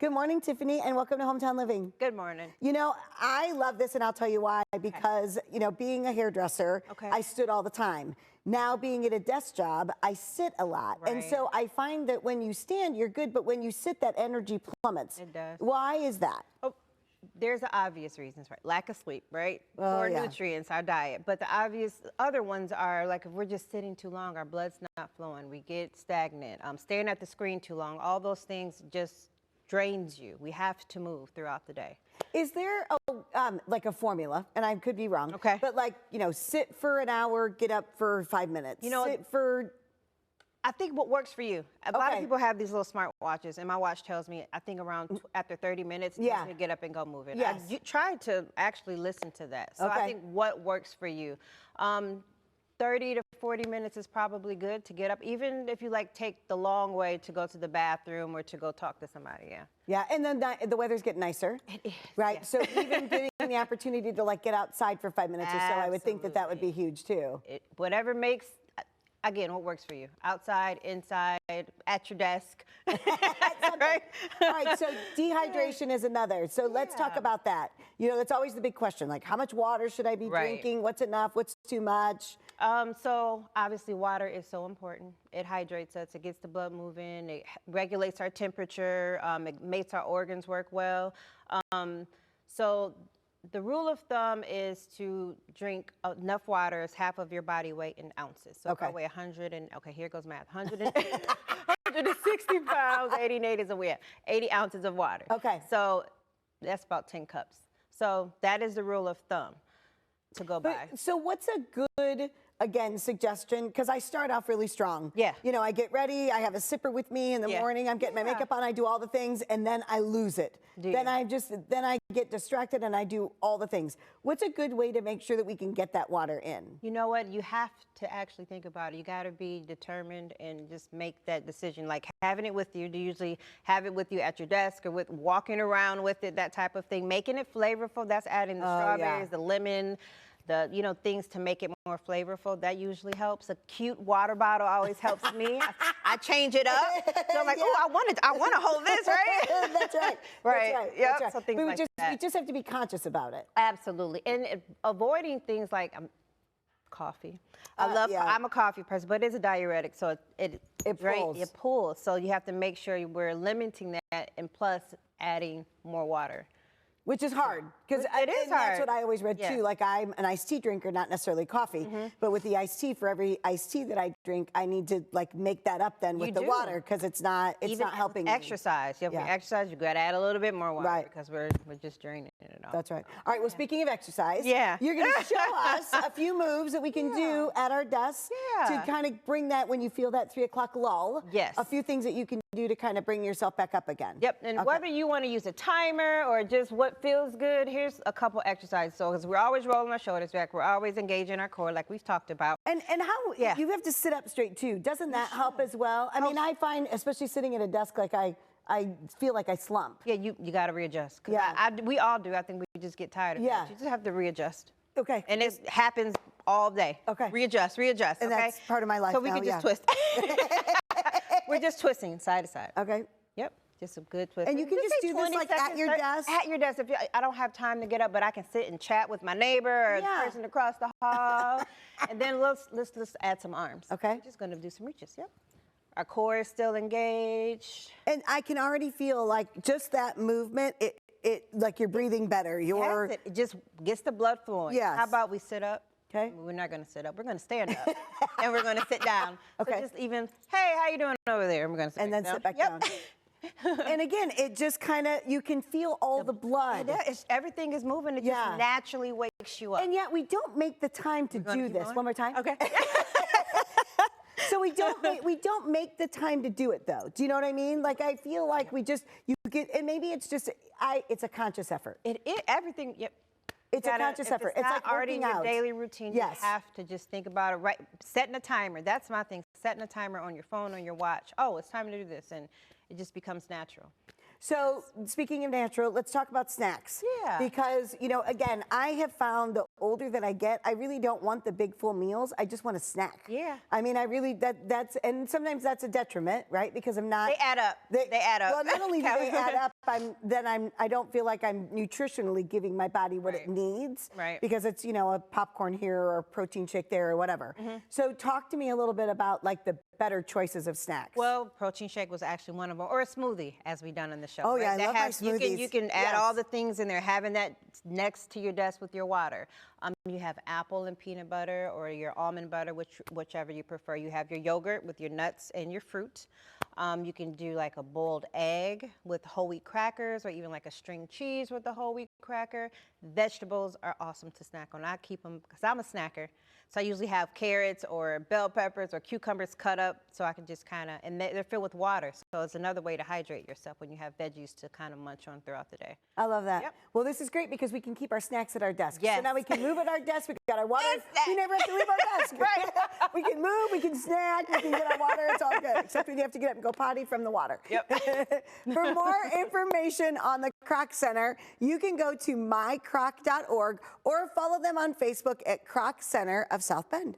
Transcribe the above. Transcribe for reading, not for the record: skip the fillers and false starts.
Good morning, Tiffany, and welcome to Hometown Living. Good morning. You know, I love this, and I'll tell you why. Because, you know, being a hairdresser, I stood all the time. Now, being at a desk job, I sit a lot. Right. And so I find that when you stand, you're good, but when you sit, that energy plummets. It does. Why is that? Oh, there's the obvious reasons, right? Lack of sleep, right? Oh, Poor yeah. nutrients, our diet. But the obvious other ones are like if we're just sitting too long, our blood's not flowing, we get stagnant. Staring at the screen too long, all those things just drains you. We have to move throughout the day. Is there like a formula, and I could be wrong, Okay. but like, you know, sit for an hour, get up for 5 minutes. You know, sit for... I think what works for you. A lot of people have these little smart watches, and my watch tells me, I think around after 30 minutes, you need to get up and go moving. Yes. I tried to actually listen to that. So I think what works for you. 30 to 40 minutes is probably good to get up, even if you like take the long way to go to the bathroom or to go talk to somebody, Yeah, and then the weather's getting nicer, right? Yeah. So even getting the opportunity to like get outside for 5 minutes or so, I would think that that would be huge too. Whatever makes, again, what works for you? Outside, inside, at your desk. Right? All right, so dehydration is another. So let's talk about that. You know, that's always the big question, like how much water should I be drinking? What's enough? What's too much? So obviously water is so important. It hydrates us, it gets the blood moving, it regulates our temperature, it makes our organs work well. So the rule of thumb is to drink enough water as half of your body weight in ounces. So if I weigh 100 and, here goes math, 160 pounds, 80 and 80 is a weird, 80 ounces of water. So that's about 10 cups. So that is the rule of thumb to go by. So what's a good, again, suggestion? Because I start off really strong. Yeah. You know, I get ready, I have a sipper with me in the morning, I'm getting my makeup on, I do all the things, and then I lose it. Then I get distracted and I do all the things. What's a good way to make sure that we can get that water in? You know what? You have to actually think about it. You got to be determined and just make that decision. Like having it with you, to usually have it with you at your desk or with walking around with it, that type of thing. Making it flavorful, that's adding the strawberries, the lemon, the, you know, things to make it more flavorful. That usually helps. A cute water bottle always helps me. I change it up. So I'm like, oh, I want to hold this, right? That's right. Right. That's right. Yep. That's right. So things we like that. We just have to be conscious about it. Absolutely. And avoiding things like coffee. I'm a coffee person, but it's a diuretic, so it pulls. So you have to make sure we're limiting that, and plus adding more water. Which is hard, because that's what I always read too. Like I'm an iced tea drinker, not necessarily coffee, but with the iced tea, for every iced tea that I drink, I need to like make that up then with the water, because it's not helping me. Exercise. You have to exercise, you got to add a little bit more water, because we're just draining it all. That's right. All right. Well, speaking of exercise, you're going to show us a few moves that we can do at our desk to kind of bring that when you feel that 3 o'clock lull. Yes. A few things that you can do to kind of bring yourself back up again. Yep. And whether you want to use a timer or just what feels good, here's a couple exercises. So, because we're always rolling our shoulders back, we're always engaging our core, like we've talked about. And how you have to sit up straight too. Doesn't that help as well? I mean, I find, especially sitting at a desk, like I feel like I slump. Yeah, you got to readjust. We all do. I think we just get tired of it. You just have to readjust. Okay. And it happens all day. Okay. Readjust. And that's part of my life. So we can just twist. We're just twisting side to side. Okay. Yep. Just a good twist. And you can just do this like at your desk? At your desk. If I don't have time to get up, but I can sit and chat with my neighbor or the person across the hall. And then let's add some arms. Okay. We're just going to do some reaches. Yep. Our core is still engaged. And I can already feel like just that movement, it like you're breathing better. It just gets the blood flowing. Yes. How about we sit up? Okay. We're not going to sit up. We're going to stand up. And we're going to sit down. Okay. So just even, hey, how you doing over there? And we're going to sit back down. And then sit back down. And again, it just kind of, you can feel all the blood. Everything is moving. It just naturally wakes you up. And yet we don't make the time to do this. One more time. Okay. So we don't make the time to do it though. Do you know what I mean? Like I feel like we just, and maybe it's just, it's a conscious effort. Everything, It's a conscious effort. It's like already in working your out. daily routine. You have to just think about it, right? Setting a timer. That's my thing. Setting a timer on your phone, on your watch. Oh, it's time to do this. And it just becomes natural. So speaking of natural, let's talk about snacks. Yeah. Because, you know, again, I have found the older that I get, I really don't want the big full meals. I just want a snack. Yeah. I mean, I really, and sometimes that's a detriment, right? Because I'm not. They add up. They add up. Well, not only do they add up, I don't feel like I'm nutritionally giving my body what it needs. Right. Because it's, you know, a popcorn here or a protein shake there or whatever. So talk to me a little bit about like the better choices of snacks. Well, protein shake was actually one of them, or a smoothie, as we've done in the show. Oh, yeah, right? I love my smoothies. You can add all the things in there, having that next to your desk with your water. You have apple and peanut butter or your almond butter, whichever you prefer. You have your yogurt with your nuts and your fruit. You can do like a boiled egg with whole wheat crackers, or even like a string cheese with a whole wheat cracker. Vegetables are awesome to snack on. I keep them, because I'm a snacker. So I usually have carrots or bell peppers or cucumbers cut up, so I can just kind of, and they're filled with water. So it's another way to hydrate yourself when you have veggies to kind of munch on throughout the day. I love that. Yep. Well, this is great because we can keep our snacks at our desk. Yes. So now we can move at our desk. We got our water. We never have to leave our desk. Right. We can move. We can snack. We can get our water. It's all good. Except when you have to get up and go potty from the water. Yep. For more information on the Kroc Center, you can go to mykroc.org or follow them on Facebook at Kroc Center of South Bend.